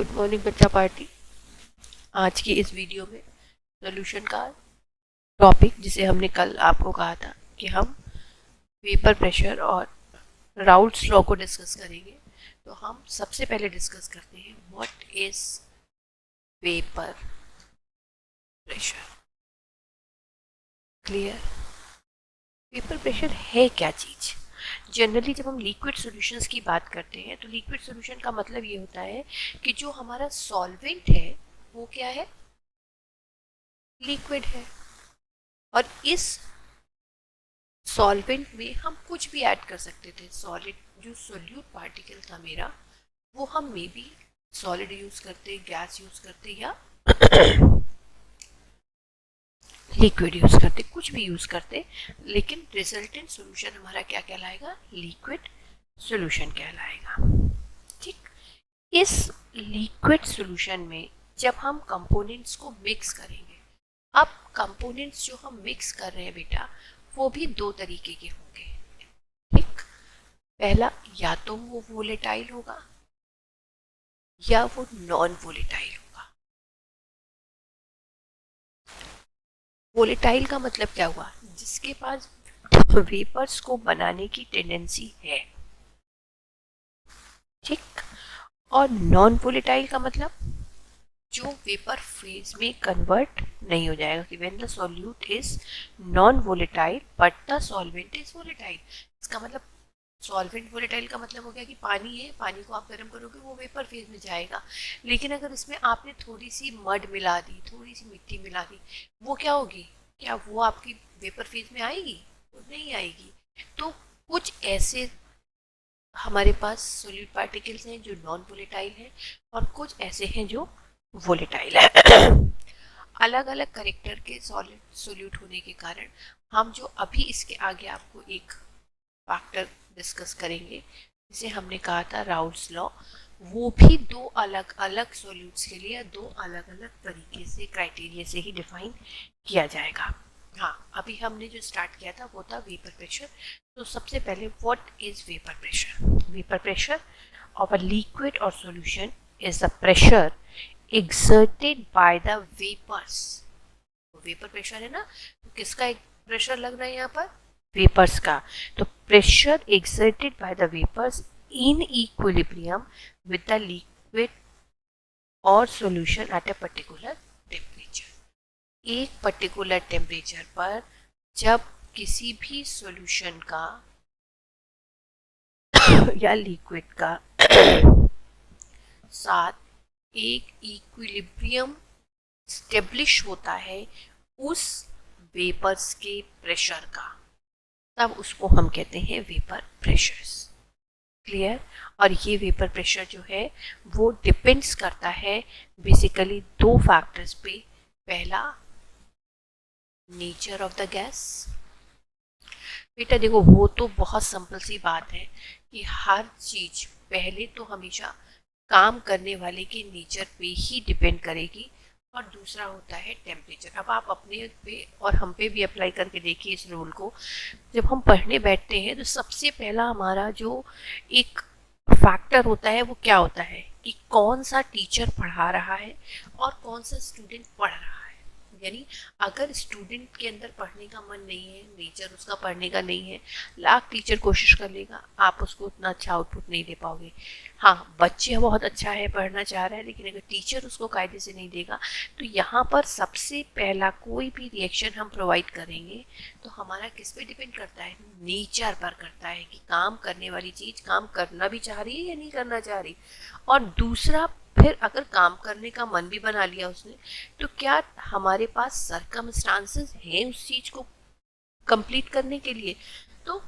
Good morning बच्चा party. आज की इस वीडियो में सॉल्यूशन का टॉपिक, जिसे हमने कल आपको कहा था कि हम वेपर प्रेशर और राउल्ट्स लॉ को डिस्कस करेंगे, तो हम सबसे पहले डिस्कस करते हैं what is vapour pressure. Clear? Vapour pressure है क्या चीज? जनरली जब हम लिक्विड सॉल्यूशंस की बात करते हैं तो लिक्विड सॉल्यूशन का मतलब ये होता है कि जो हमारा सॉल्वेंट है वो क्या है? लिक्विड है। और इस सॉल्वेंट में हम कुछ भी ऐड कर सकते थे। सॉलिड जो सोल्यूट पार्टिकल था मेरा, वो हम मे बी सॉलिड यूज करते, गैस यूज करते, या लिक्विड यूज करते, कुछ भी यूज करते, लेकिन रिजल्टेंट सॉल्यूशन हमारा क्या कहलाएगा? लिक्विड सॉल्यूशन कहलाएगा। ठीक। इस लिक्विड सॉल्यूशन में जब हम कंपोनेंट्स को मिक्स करेंगे, अब कंपोनेंट्स जो हम मिक्स कर रहे हैं बेटा, वो भी दो तरीके के होंगे। ठीक। पहला, या तो वो वोलेटाइल होगा या वो नॉन वोलेटाइल होगा। वोलेटाइल का मतलब क्या हुआ? जिसके पास वेपर्स को बनाने की टेंडेंसी है। ठीक। और नॉन वोलेटाइल का मतलब जो वेपर फेज में कन्वर्ट नहीं हो जाएगा, कि when the solute is non volatile but the solvent is volatile. इसका मतलब सॉल्वेंट वोलेटाइल का मतलब हो गया कि पानी है, पानी को आप गर्म करोगे वो वेपर फेज में जाएगा, लेकिन अगर इसमें आपने थोड़ी सी मड मिला दी, थोड़ी सी मिट्टी मिला दी, वो क्या होगी? क्या वो आपकी वेपर फेज में आएगी? वो नहीं आएगी। तो कुछ ऐसे हमारे पास सोल्यूट पार्टिकल्स हैं जो नॉन वोलेटाइल हैं, और कुछ ऐसे हैं जो वोलेटाइल है। अलग अलग करेक्टर के सॉलिड सोल्यूट होने के कारण हम जो अभी इसके आगे आपको एक फैक्टर डिस्कस करेंगे, जिसे हमने कहा था राउल्ट्स लॉ, वो भी दो अलग अलग सॉल्यूट्स के लिए दो अलग अलग तरीके से, क्राइटेरिया से ही डिफाइन किया जाएगा। हाँ, अभी हमने जो स्टार्ट किया था वो था वेपर प्रेशर। तो सबसे पहले what is vapour pressure? Vapour pressure of a liquid और solution is the pressure exerted by the vapors। Vapour pressure है ना, तो किसका एक प्रेशर लग रहा है यहाँ पर? वेपर्स का। तो pressure exerted by the vapors in equilibrium with the liquid or solution at a particular temperature। एक पर्टिकुलर टेम्परेचर पर जब किसी भी सॉल्यूशन का या लिक्विड का साथ एक इक्विलिब्रियम स्टेब्लिश होता है उस वेपर्स के प्रेशर का, तब उसको हम कहते हैं वेपर प्रेशर्स। क्लियर? और ये वेपर प्रेशर जो है वो डिपेंड्स करता है बेसिकली दो फैक्टर्स पे। पहला, नेचर ऑफ द गैस। बेटा देखो, वो तो बहुत सिंपल सी बात है कि हर चीज पहले तो हमेशा काम करने वाले के नेचर पे ही डिपेंड करेगी, और दूसरा होता है टेम्परेचर। अब आप अपने पे और हम पे भी अप्लाई करके देखिए इस रूल को। जब हम पढ़ने बैठते हैं तो सबसे पहला हमारा जो एक फैक्टर होता है वो क्या होता है कि कौन सा टीचर पढ़ा रहा है और कौन सा स्टूडेंट पढ़ रहा है। यानी अगर स्टूडेंट के अंदर पढ़ने का मन नहीं है, नेचर उसका पढ़ने का नहीं है, लाख टीचर कोशिश कर लेगा, आप उसको उतना अच्छा आउटपुट नहीं दे पाओगे। हाँ, बच्चे बहुत अच्छा है, पढ़ना चाह रहा है, लेकिन अगर टीचर उसको कायदे से नहीं देगा, तो यहाँ पर सबसे पहला कोई भी रिएक्शन हम प्रोवाइड करेंगे तो हमारा किस पे डिपेंड करता है? नेचर पर करता है कि काम करने वाली चीज काम करना भी चाह रही है या नहीं करना चाह रही। और दूसरा, फिर अगर काम करने का मन भी बना लिया उसने, तो क्या हमारे पास सरकमस्टांसेस हैं उस चीज को कंप्लीट करने के लिए? तो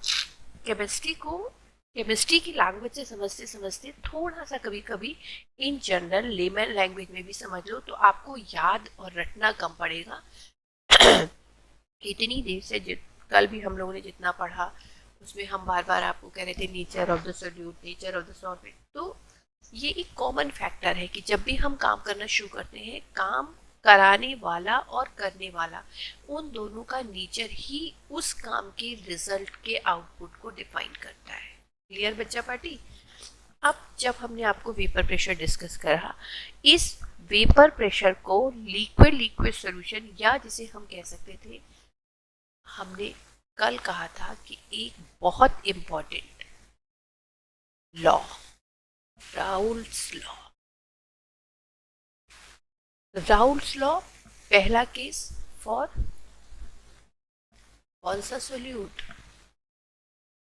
केमिस्ट्री की लैंग्वेज से समझते समझते थोड़ा सा कभी कभी इन जनरल लेमन लैंग्वेज में भी समझ लो तो आपको याद और रटना कम पड़ेगा। इतनी देर से कल भी हम लोगों ने जितना पढ़ा उसमें हम बार बार आपको कह रहे थे nature of the solute, nature of the solvent. तो ये एक कॉमन फैक्टर है कि जब भी हम काम करना शुरू करते हैं, काम कराने वाला और करने वाला, उन दोनों का नेचर ही उस काम के रिजल्ट के आउटपुट को डिफाइन करता है। क्लियर बच्चा पार्टी? अब जब हमने आपको वेपर प्रेशर डिस्कस करा, इस वेपर प्रेशर को लिक्विड लिक्विड सॉल्यूशन, या जिसे हम कह सकते थे, हमने कल कहा था कि एक बहुत important law, Raoult's law. Raoult's law, पहला केस फॉर कौन सा सोल्यूट,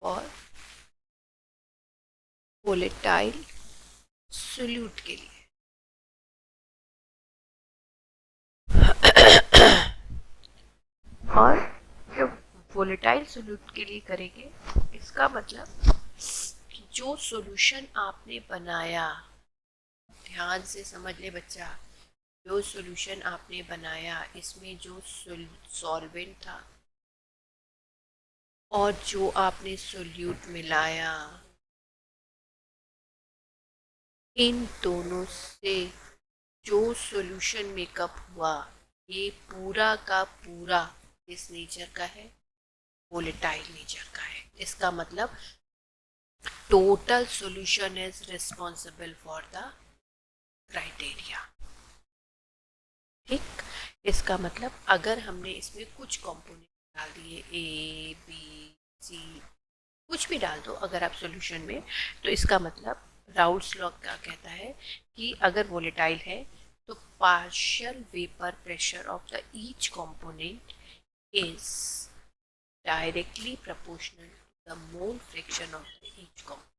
फॉर वोलेटाइल सोल्यूट के लिए। और जब वोलेटाइल सोल्यूट के लिए करेंगे, इसका मतलब कि जो सॉल्यूशन आपने बनाया, ध्यान से समझ ले बच्चा, जो सॉल्यूशन आपने बनाया इसमें जो सॉल्वेंट था और जो आपने सोल्यूट मिलाया, इन दोनों से जो सॉल्यूशन मेकअप हुआ, ये पूरा का पूरा किस नेचर का है, वोलेटाइल नेचर का है। इसका मतलब total solution is responsible for the criteria. ठीक, इसका मतलब अगर हमने इसमें कुछ कंपोनेंट डाल दिए, ए बी सी, कुछ भी डाल दो अगर आप सॉल्यूशन में, तो इसका मतलब राउल्स लॉ क्या कहता है कि अगर वोलेटाइल है तो partial vapour pressure of the each component is directly proportional to the mole fraction of the each component.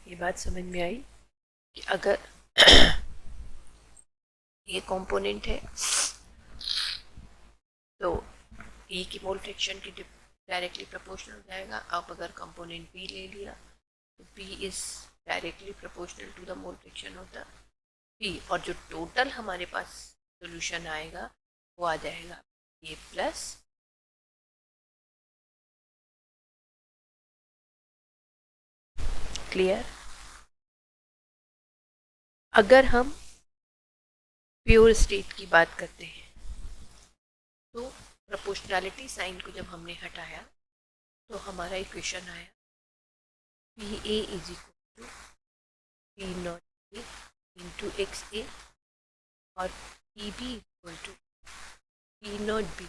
ये बात समझ में आई कि अगर ये कंपोनेंट है तो ए की मोल फ्रैक्शन की डायरेक्टली प्रोपोर्शनल हो जाएगा। अब अगर कंपोनेंट बी ले लिया तो B is directly proportional to the mole fraction of the B, और जो टोटल हमारे पास सॉल्यूशन आएगा वो आ जाएगा ए प्लस क्लियर। अगर हम प्योर स्टेट की बात करते हैं तो प्रोपोर्शनैलिटी साइन को जब हमने हटाया तो हमारा इक्वेशन आया P A is equal to P naught A into X A और P B equal to P naught B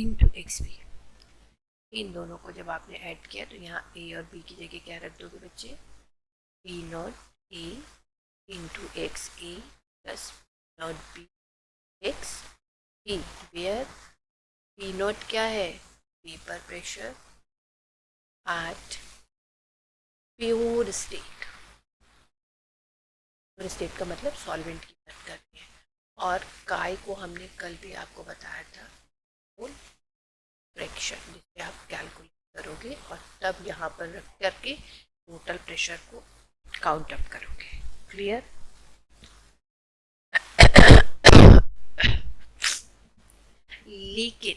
into X B. इन दोनों को जब आपने ऐड किया तो यहाँ ए और बी की जगह क्या रख दोगे बच्चे, P naught A into X A plus naught B X B, where P naught क्या है, vapour pressure at pure state. Pure state का मतलब सॉल्वेंट की बात करते हैं। और काय को हमने कल भी आपको बताया था मोल फ्रैक्शन, जिसे आप कैलकुलेट करोगे और तब यहाँ पर रख करके टोटल प्रेशर को काउंट अप करोगे। क्लियर। लेकिन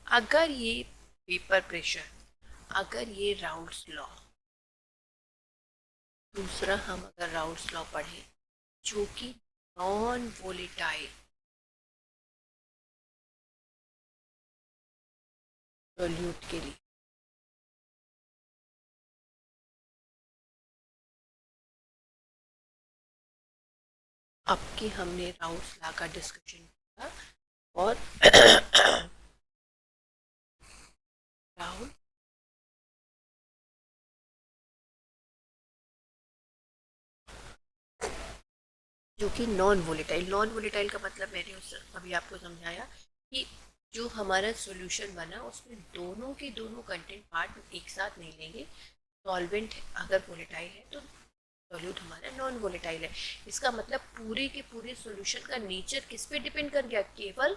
अगर ये वेपर प्रेशर, अगर ये राउल्स लॉ, दूसरा हम अगर राउल्स लॉ पढ़े जो कि नॉन वोलेटाइल सोल्यूट के लिए, अब की हमने राउल्स लॉ का डिस्कशन किया और राउल जो कि नॉन वोलेटाइल, नॉन वोलेटाइल का मतलब मैंने उस अभी आपको समझाया कि जो हमारा सॉल्यूशन बना उसमें दोनों के दोनों कंटेंट पार्ट एक साथ नहीं लेंगे। सॉल्वेंट अगर वोलेटाइल है तो सॉल्यूट हमारा नॉन वोलेटाइल है। इसका मतलब पूरे के पूरे सॉल्यूशन का नेचर किस पे डिपेंड कर गया, केवल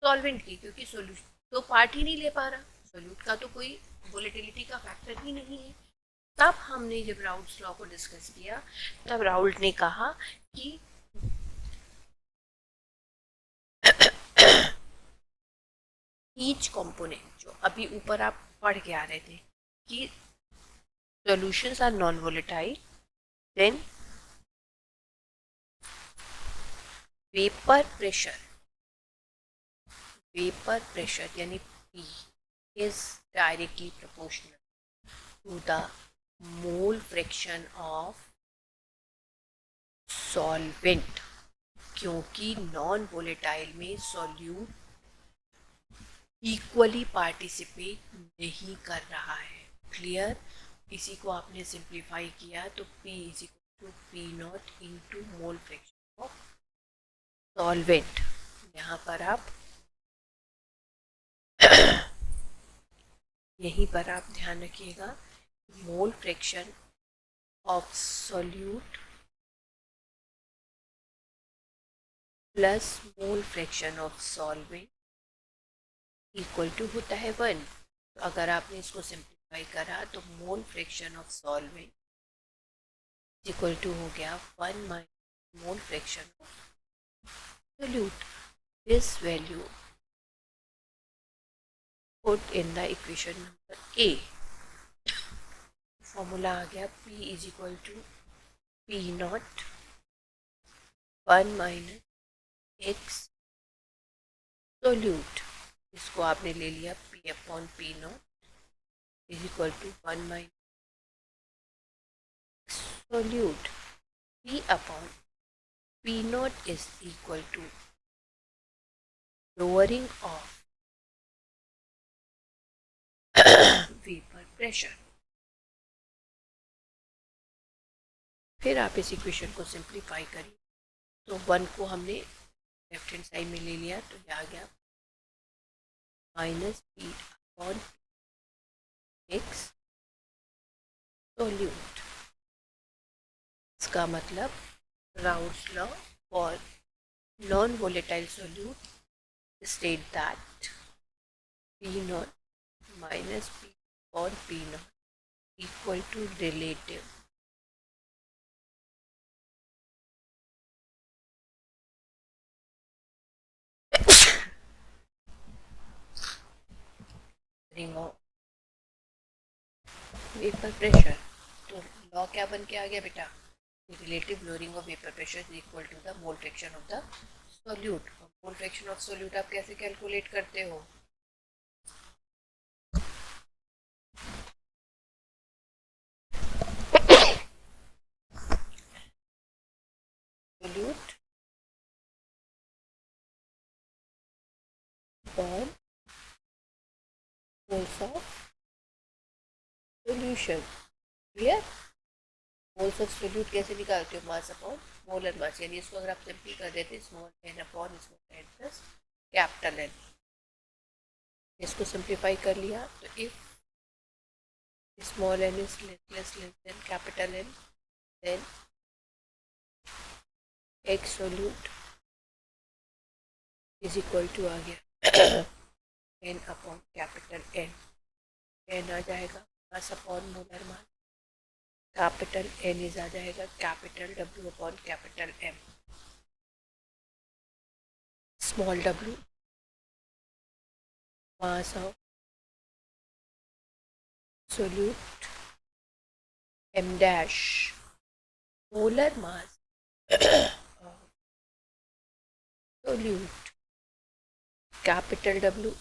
सॉल्वेंट की, क्योंकि सॉल्यूशन तो पार्ट ही नहीं ले पा रहा, सॉल्यूट का तो कोई वोलेटिलिटी का फैक्टर ही नहीं है। तब हमने जब राउल्ट्स लॉ को डिस्कस किया तब राउल्ट ने कहा कि ईच कंपोनेंट, जो अभी ऊपर आप पढ़ के आ रहे थे कि solutions are non volatile, then vapour pressure, vapour pressure यानी P is directly proportional to the mole fraction of solvent, क्योंकि नॉन वोलेटाइल में सॉल्यूट इक्वली पार्टिसिपेट नहीं कर रहा है। क्लियर? इसी को आपने सिंप्लीफाई किया तो P is equal to P naught into mole fraction of solvent. यहाँ पर आप यहीं पर आप ध्यान रखिएगा, mole fraction of solute plus mole fraction of solvent equal to होता है 1। तो अगर आपने इसको सिंप्लीफाई करा तो mole fraction of solvent equal to हो गया 1 minus mole fraction of solute. This value put in the equation number A. Formula आ गया P is equal to P naught 1 minus X solute. इसको आपने ले लिया P upon P naught is equal to 1 minus solute. P upon P naught is equal to lowering of vapor pressure। फिर आप इस equation को सिंप्लीफाई करिए तो 1 को हमने लेफ्ट हैंड साइड में ले लिया तो ये आ गया minus P upon x solute. इसका मतलब Raoult's law for non volatile solute state that P naught minus P upon P naught equal to relative of vapour pressure. तो लॉ क्या बन के आ गया बेटा, relative lowering of vapour pressure is equal to the mole fraction of the solute. Mole fraction of solute आप कैसे calculate करते हो? Solute upon moles of solution. Clear? Moles of solute कैसे निकालते हो? मास अपॉन मोलर मास, यानी इसको अगर आप सिंपली कर देते small N upon small N plus capital N. इसको सिंप्लीफाई कर लिया तो if small N is less than capital N then X solute is equal to आ गया N upon capital N. N आ जाएगा mass upon molar mass, capital N is आ जाएगा capital W upon capital M. Small W mass of solute, M dash molar mass solute, capital W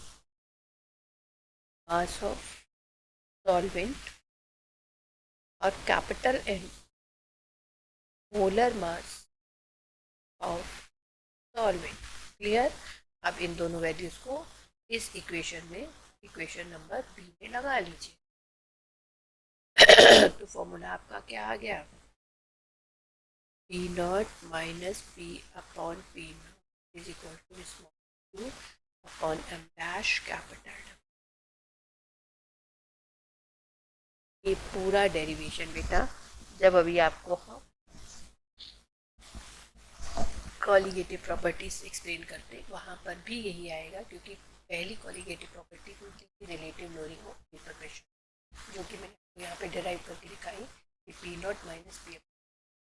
mass of solvent और capital N molar mass of solvent. Clear? अब इन दोनों values को इस equation में, equation number B में लगा लीजिए। तो फॉर्मूला आपका क्या आ गया? P naught minus P upon P naught is equal to small two upon M dash capital. ये पूरा डेरिवेशन बेटा जब अभी आपको हम कॉलिगेटिव प्रॉपर्टीज एक्सप्लेन करते वहाँ पर भी यही आएगा, क्योंकि पहली कॉलिगेटिव प्रॉपर्टी थी relative lowering of vapour pressure, जो कि मैंने यहाँ पे डिराइव करके दिखाई कि P naught minus P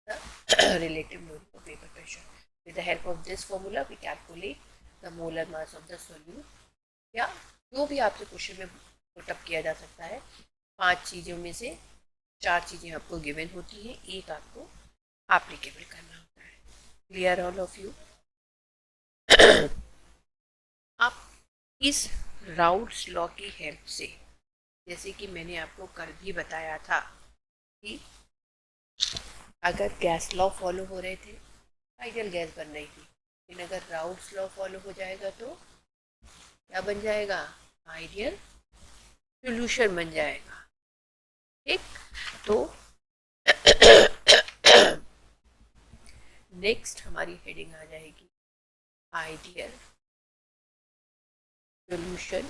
relative loading of vapor pressure. With the help of this formula, we calculate the molar mass of the solute। या जो भी आपसे क्वेश्चन में पुटअप किया जा सकता है, 5 चीज़ों में से 4 चीज़ें आपको गिवन होती हैं, एक आपको एप्लीकेबल करना होता है। Clear all of you? आप इस राउट्स लॉ की हेल्प से, जैसे कि मैंने आपको कल भी बताया था कि अगर गैस लॉ फॉलो हो रहे थे, आइडियल गैस बन रही थी, लेकिन अगर राउट्स लॉ फॉलो हो जाएगा तो क्या बन जाएगा? आइडियल सॉल्यूशन बन जाएगा। ठीक, तो नेक्स्ट हमारी हेडिंग आ जाएगी ideal solution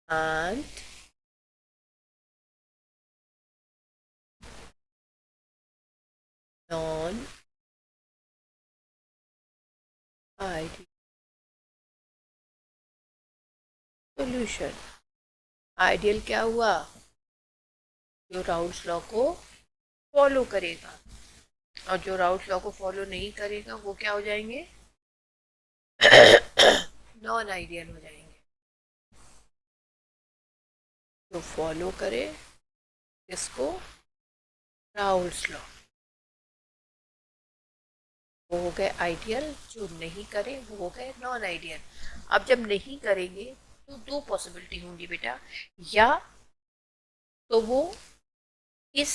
and non ideal solution. Ideal क्या हुआ? जो राउट्स लॉ को फॉलो करेगा, और जो राउट्स लॉ को फॉलो नहीं करेगा वो क्या हो जाएंगे? नॉन आइडियल हो जाएंगे। जो फॉलो करे इसको राउल्स लॉ, वो हो गए आइडियल। जो नहीं करे वो हो गए नॉन आइडियल। अब जब नहीं करेंगे तो दो पॉसिबिलिटी होंगी बेटा, या तो वो इस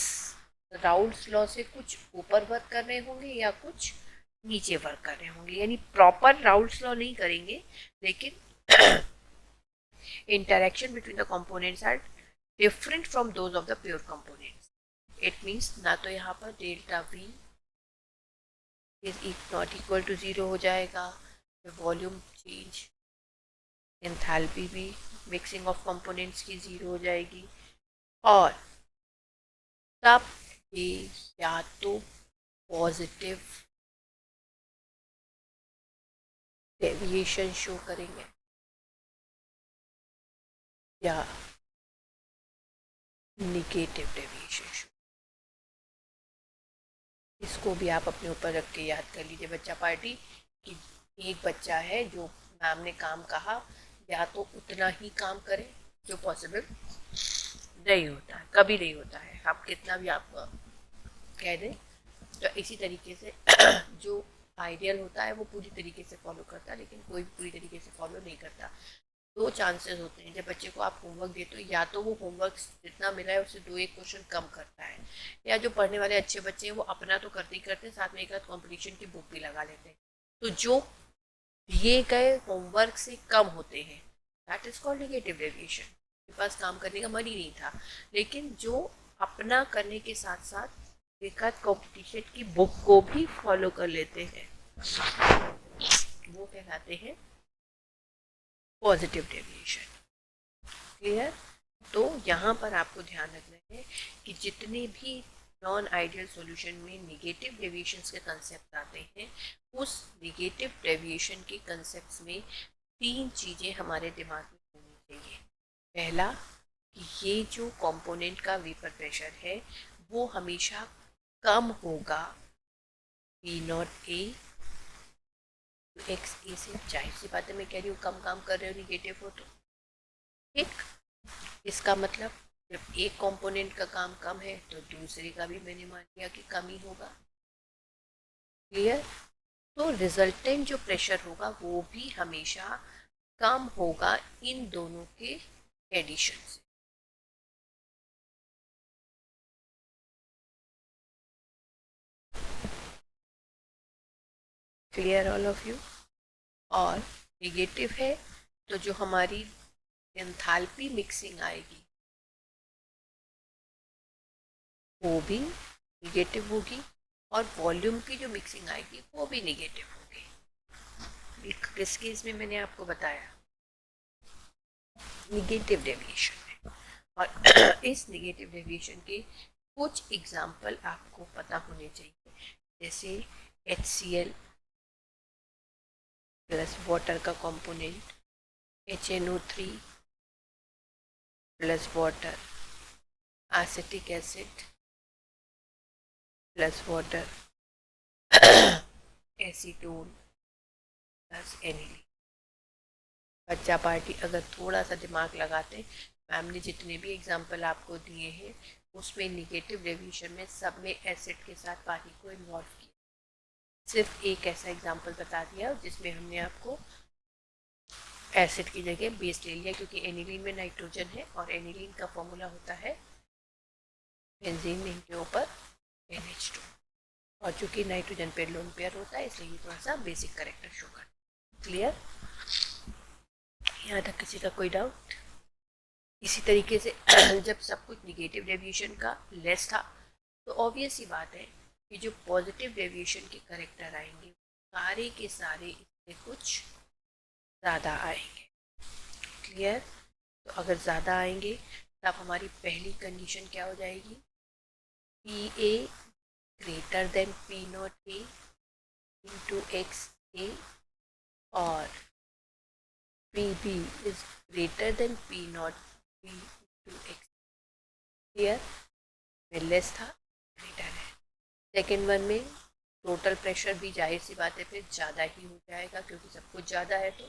राउल्स लॉ से कुछ ऊपर वर्क कर रहे होंगे या कुछ नीचे वर्क कर रहे होंगे, यानी प्रॉपर राउल्स लॉ नहीं करेंगे, लेकिन interaction between the components are different from those of the pure components. It means ना तो यहाँ पर delta V is not equal to zero हो जाएगा, वॉल्यूम चेंज, एंथैल्पी भी मिक्सिंग ऑफ कंपोनेंट्स की जीरो हो जाएगी, और तब ये या तो पॉजिटिव डेविएशन शो करेंगे या निगेटिव डेविएशन शो। इसको भी आप अपने ऊपर रख के याद कर लीजिए बच्चा पार्टी, कि एक बच्चा है जो मैम ने काम कहा, या तो उतना ही काम करे जो पॉसिबल नहीं होता है, कभी नहीं होता है, आप कितना भी आप कह दें। तो इसी तरीके से जो आइडियल होता है वो पूरी तरीके से फॉलो करता है, लेकिन कोई भी पूरी तरीके से फॉलो नहीं करता। दो चांसेस होते हैं, जब बच्चे को आप होमवर्क देते हो, या तो वो होमवर्क जितना मिला है उससे दो एक क्वेश्चन कम करता है, या जो पढ़ने वाले अच्छे बच्चे हैं वो अपना तो करते ही करते हैं, साथ में एक आध कॉम्पिटिशन की बुक भी लगा लेते हैं। तो जो दिए गए होमवर्क से कम होते हैं, that is called negative deviation. के पास काम करने का मन ही नहीं था, लेकिन जो अपना करने के साथ साथ एक आध कॉम्पिटिशन की बुक को भी फॉलो कर लेते हैं, वो कहलाते हैं पॉजिटिव डेविएशन। क्लियर? तो यहाँ पर आपको ध्यान रखना है कि जितने भी नॉन आइडियल सॉल्यूशन में निगेटिव डेविएशंस के कंसेप्ट आते हैं, उस निगेटिव डेविएशन के कंसेप्ट्स में तीन चीज़ें हमारे दिमाग में होनी चाहिए। पहला, कि ये जो कंपोनेंट का वेपर प्रेशर है वो हमेशा कम होगा पी नॉट ए एक्स ए से। जाहिर सी बात है, मैं कह रही हूँ कम काम कर रहे हो निगेटिव हो तो, ठीक। इसका मतलब जब एक कंपोनेंट का काम कम है तो दूसरे का भी मैंने मान लिया कि कम ही होगा। क्लियर? तो रिजल्टेंट जो प्रेशर होगा वो भी हमेशा कम होगा इन दोनों के एडिशन से। Clear all of you? और नेगेटिव है तो जो हमारी एंथैल्पी मिक्सिंग आएगी वो भी निगेटिव होगी, और वॉल्यूम की जो मिक्सिंग आएगी वो भी निगेटिव होगी। किस केस में मैंने आपको बताया? निगेटिव डेविएशन में। और इस निगेटिव डेविएशन के कुछ एग्जाम्पल आपको पता होने चाहिए, जैसे HCl प्लस वाटर का component, HNO3 plus water, acetic acid plus water, acetone plus aniline. बच्चा पार्टी अगर थोड़ा सा दिमाग लगाते, मैम ने जितने भी एग्जाम्पल आपको दिए हैं उसमें निगेटिव डेविएशन में सब में एसिड के साथ पानी को इन्वॉल्व किया। सिर्फ एक ऐसा एग्जाम्पल बता दिया जिसमें हमने आपको एसिड की जगह बेस ले लिया, क्योंकि एनिलीन में नाइट्रोजन है और एनिलीन का फॉर्मूला होता है बेंजीन रिंग के ऊपर NH2, और चूंकि नाइट्रोजन पे लोन पेयर होता है इसलिए ये थोड़ा सा बेसिक करेक्टर शो कर। क्लियर? यहाँ तक किसी का कोई डाउट? इसी तरीके से जब सब कुछ निगेटिव डेविएशन का लेस था तो ऑब्वियस सी बात है कि जो पॉजिटिव डेविएशन के करेक्टर आएंगे सारे के सारे इससे कुछ ज़्यादा आएंगे। क्लियर? तो अगर ज़्यादा आएंगे तब हमारी पहली कंडीशन क्या हो जाएगी? P A greater than P naught A into X A और P B is greater than P naught B into X. Clear? में लेस था, ग्रेटर है। सेकेंड वन में टोटल प्रेशर भी जाहिर सी बात है फिर ज़्यादा ही हो जाएगा, क्योंकि सब कुछ ज़्यादा है तो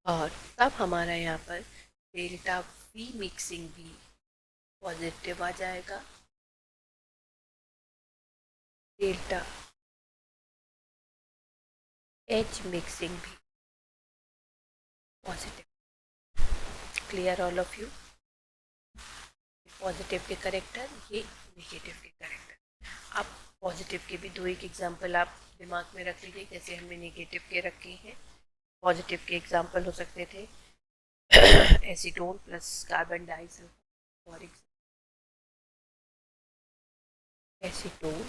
और तब हमारा यहाँ पर डेल्टा वी मिक्सिंग भी पॉजिटिव आ जाएगा, डेल्टा एच मिक्सिंग भी positive. Clear all of you? Positive के करेक्टर, ये नेगेटिव के करेक्टर। अब पॉजिटिव के भी दो एक एग्जाम्पल आप दिमाग में रख लीजिए, जैसे हमने नेगेटिव के रखे हैं। पॉजिटिव के एग्जाम्पल हो सकते थे acetone plus carbon disulphide, for example acetone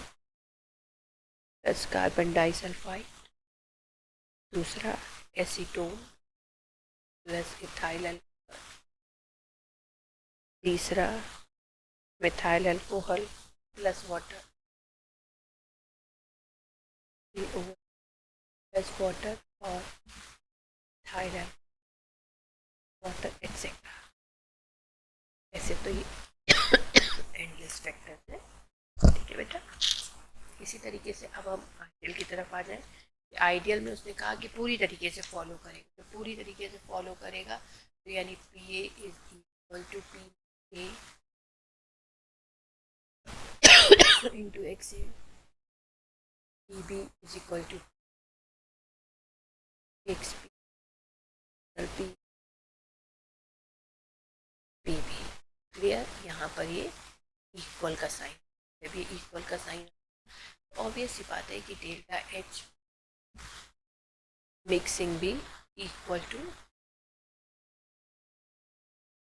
plus carbon disulphide. दूसरा एसीटोन प्लस इथाइल अल्कोहल। तीसरा methyl alcohol plus water, plus water और थायराइड वाटर एक्सेट्रा। ऐसे तो ये एंडलेस फैक्टर्स है। ठीक है बेटा? इसी तरीके से अब हम आइडियल की तरफ आ जाएं। आइडियल में उसने कहा कि पूरी तरीके से फॉलो करेगा, तो पूरी तरीके से फॉलो करेगा तो यानी P A is equal to P A into X A, P B is equal to X P P B. Clear? यहाँ पर ये इक्वल का साइन, जब ये इक्वल का साइन ऑब्वियस सी बात है कि डेल्टा एच मिक्सिंग भी इक्वल टू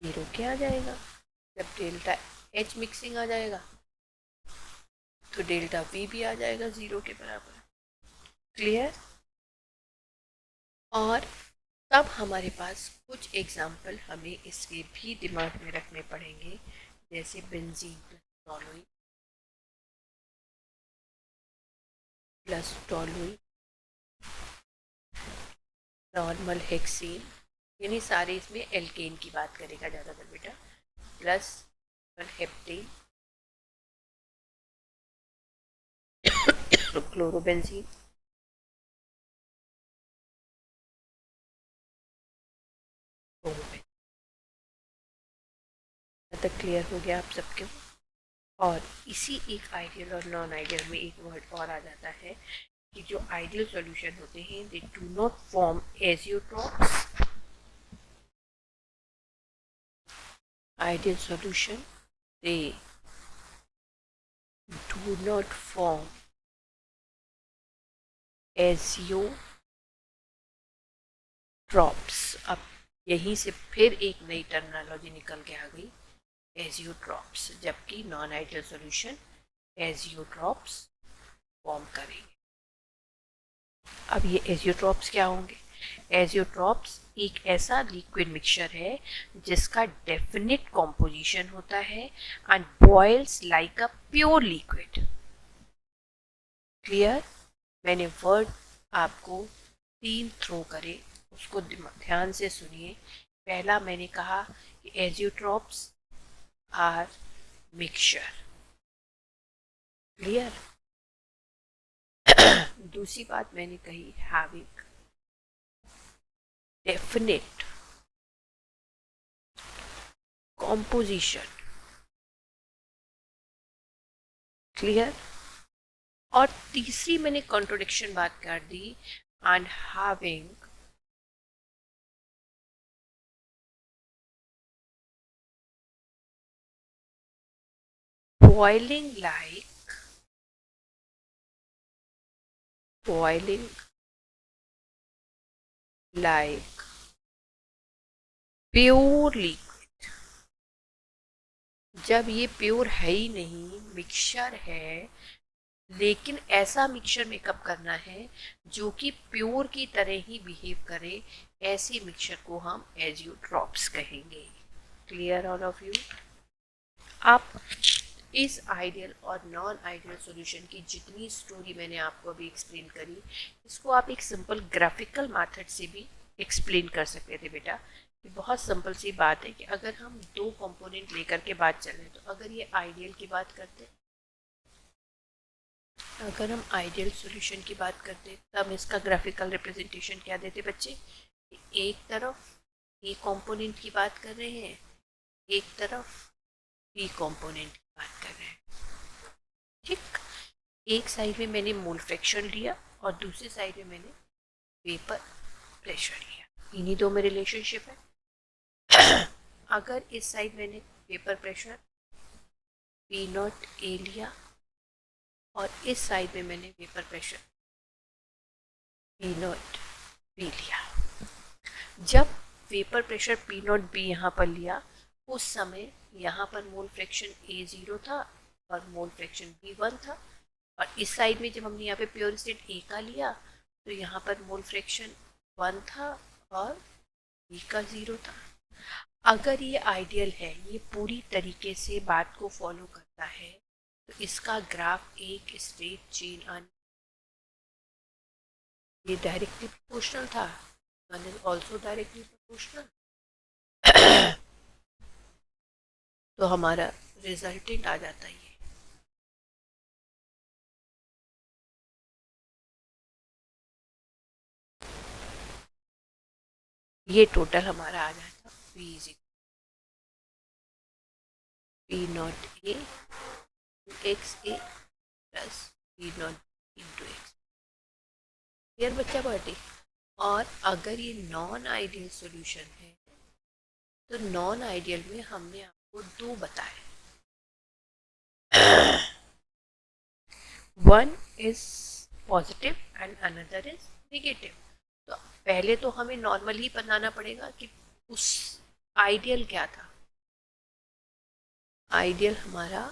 जीरो के आ जाएगा। जब डेल्टा एच मिक्सिंग आ जाएगा तो डेल्टा वी भी आ जाएगा जीरो के बराबर। क्लियर? और तब हमारे पास कुछ एग्जाम्पल हमें इसके भी दिमाग में रखने पड़ेंगे, जैसे बेंजीन प्लस टॉलुई नॉर्मल हेक्सेन, यानी सारे इसमें एल्केन की बात करेगा ज़्यादातर बेटा, प्लस हेप्टेन क्लोरोबेंजीन तक। क्लियर हो गया आप सबके? और इसी एक आइडियल और नॉन आइडियल में एक वर्ड और आ जाता है कि जो आइडियल सॉल्यूशन होते हैं they do not form azeotropes. Ideal solution they do not form azeotropes. अब यहीं से फिर एक नई टर्मिनोलॉजी निकल के आ गई, एजियोट्रॉप्स, जबकि non ideal solution azeotropes form करेंगे। अब ये एजियोट्रॉप्स क्या होंगे? एजियोट्रॉप्स एक ऐसा लिक्विड मिक्सचर है जिसका डेफिनेट कॉम्पोजिशन होता है and boils like a pure liquid. Clear? मैंने वर्ड आपको 3 थ्रो करे, उसको ध्यान से सुनिए। पहला मैंने कहा कि एजियोट्रॉप्स आर मिक्सचर। क्लियर? दूसरी बात मैंने कही हैविंग डेफिनेट composition। क्लियर? और तीसरी मैंने कॉन्ट्रोडिक्शन बात कर दी, and having boiling like pure liquid. जब ये प्योर है ही नहीं, मिक्सचर है, लेकिन ऐसा मिक्सचर मेकअप करना है जो कि प्योर की तरह ही बिहेव करे, ऐसे मिक्सचर को हम एजियोट्रॉप्स कहेंगे। Clear all of you? आप इस आइडियल और नॉन आइडियल सॉल्यूशन की जितनी स्टोरी मैंने आपको अभी एक्सप्लेन करी, इसको आप एक सिंपल ग्राफिकल मेथड से भी एक्सप्लेन कर सकते थे बेटा। ये बहुत सिंपल सी बात है कि अगर हम दो कंपोनेंट लेकर के बात चलें, तो अगर ये आइडियल की बात करते, अगर हम आइडियल सॉल्यूशन की बात करते, तब इसका ग्राफिकल रिप्रेजेंटेशन क्या देते बच्चे? एक तरफ ए कंपोनेंट की बात कर रहे हैं, एक तरफ बी कंपोनेंट की बात कर रहे हैं। ठीक, एक साइड में मैंने मोल फ्रैक्शन लिया और दूसरी साइड में मैंने वेपर प्रेशर लिया, इन्हीं दो में रिलेशनशिप है। अगर इस साइड मैंने वेपर प्रेशर पी नॉट ए लिया और इस साइड में मैंने vapour pressure P naught B लिया, जब vapour pressure P naught B यहाँ पर लिया, उस समय यहाँ पर मोल फ्रैक्शन ए 0 था और मोल फ्रैक्शन बी 1 था। और इस साइड में जब हमने यहाँ पे प्योर स्टेट ए का लिया, तो यहाँ पर मोल फ्रैक्शन 1 था और बी का 0 था। अगर ये आइडियल है, ये पूरी तरीके से बात को फॉलो करता है, तो इसका ग्राफ एक स्ट्रेट चेन आने, ये डायरेक्टली प्रोपोर्शनल था, one is also directly proportional. तो हमारा रिजल्टेंट आ जाता है ये टोटल हमारा आ जाता P is P naught A x A plus P naught into X. Clear बच्चा पार्टी? और अगर ये नॉन आइडियल सॉल्यूशन है, तो नॉन आइडियल में हमने आपको दो बताए, one is positive and another is negative. तो पहले तो हमें नॉर्मली बनाना पड़ेगा कि उस आइडियल क्या था। आइडियल हमारा,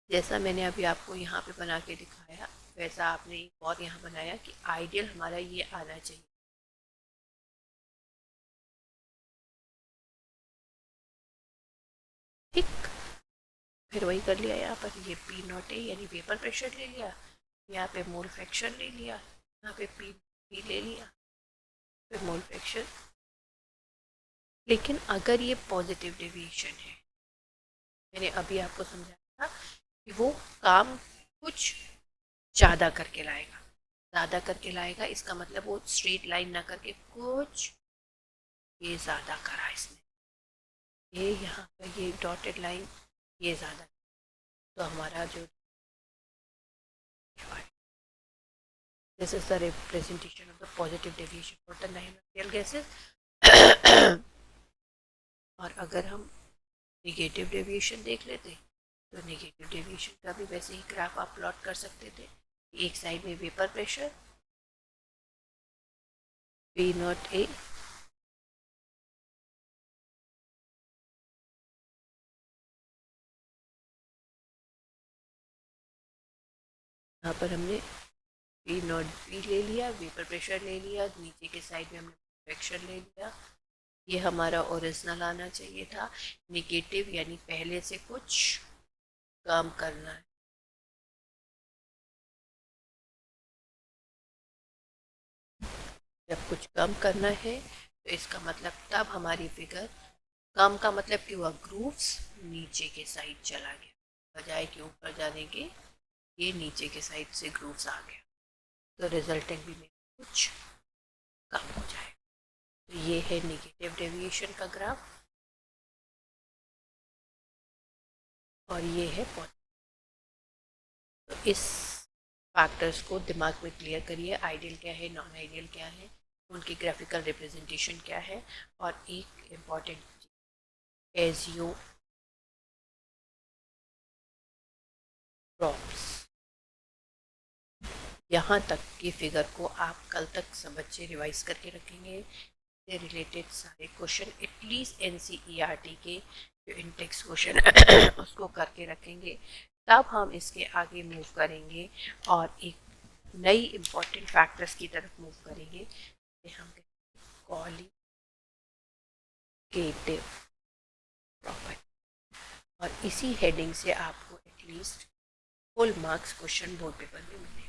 जैसा मैंने अभी आपको यहाँ पे बना के दिखाया, वैसा आपने एक और यहाँ बनाया कि आइडियल हमारा ये आना चाहिए। ठीक, फिर वही कर लिया, यहाँ पर ये पी नॉट ए यानी वेपर प्रेशर ले लिया, यहाँ पे मोल फ्रैक्शन ले लिया, यहाँ पे पी पी ले लिया, फिर मोल फ्रैक्शन। लेकिन अगर ये पॉजिटिव डेविएशन है, मैंने अभी आपको समझाया था कि वो काम कुछ ज़्यादा करके लाएगा। ज़्यादा करके लाएगा इसका मतलब वो स्ट्रेट लाइन ना करके कुछ ये ज़्यादा करा इसने, ये यहाँ पर ये डॉटेड लाइन ये ज़्यादा, तो हमारा जो this is the representation of the positive deviation for the nine real gases। और अगर हम नेगेटिव डेविएशन देख लेते, तो नेगेटिव डेविएशन का भी वैसे ही ग्राफ आप प्लॉट कर सकते थे। एक साइड में वेपर प्रेशर पी नॉट ए, यहाँ पर हमने पी नॉट बी ले लिया, वेपर प्रेशर ले लिया, नीचे के साइड में हमने प्रेशर ले लिया। ये हमारा ओरिजिनल आना चाहिए था, नेगेटिव यानी पहले से कुछ काम करना है। जब कुछ कम करना है, तो इसका मतलब तब हमारी फिगर, कम का मतलब कि हुआ ग्रूव्स नीचे के साइड चला गया, बजाय कि ऊपर जाने के ये नीचे के साइड से ग्रूव्स आ गया, तो रिजल्टिंग भी में कुछ कम हो जाएगा। तो ये है नेगेटिव डेविएशन का ग्राफ और ये है पॉजिटिव। तो इस फैक्टर्स को दिमाग में क्लियर करिए, आइडियल क्या है, नॉन आइडियल क्या है, उनकी ग्राफिकल रिप्रेजेंटेशन क्या है, और एक इम्पॉर्टेंट एज यू प्रॉम्प्ट्स, यहाँ तक की फिगर को आप कल तक सब बच्चे रिवाइज करके रखेंगे, से रिलेटेड सारे क्वेश्चन एटलीस्ट एनसीईआरटी के जो इंटेक्स क्वेश्चन उसको करके रखेंगे, तब हम इसके आगे मूव करेंगे और एक नई इम्पॉर्टेंट फैक्टर्स की तरफ मूव करेंगे, हम क्वालिटेटिव प्रॉपर्टी, और इसी हेडिंग से आपको at least full marks question board paper में मिलेंगे।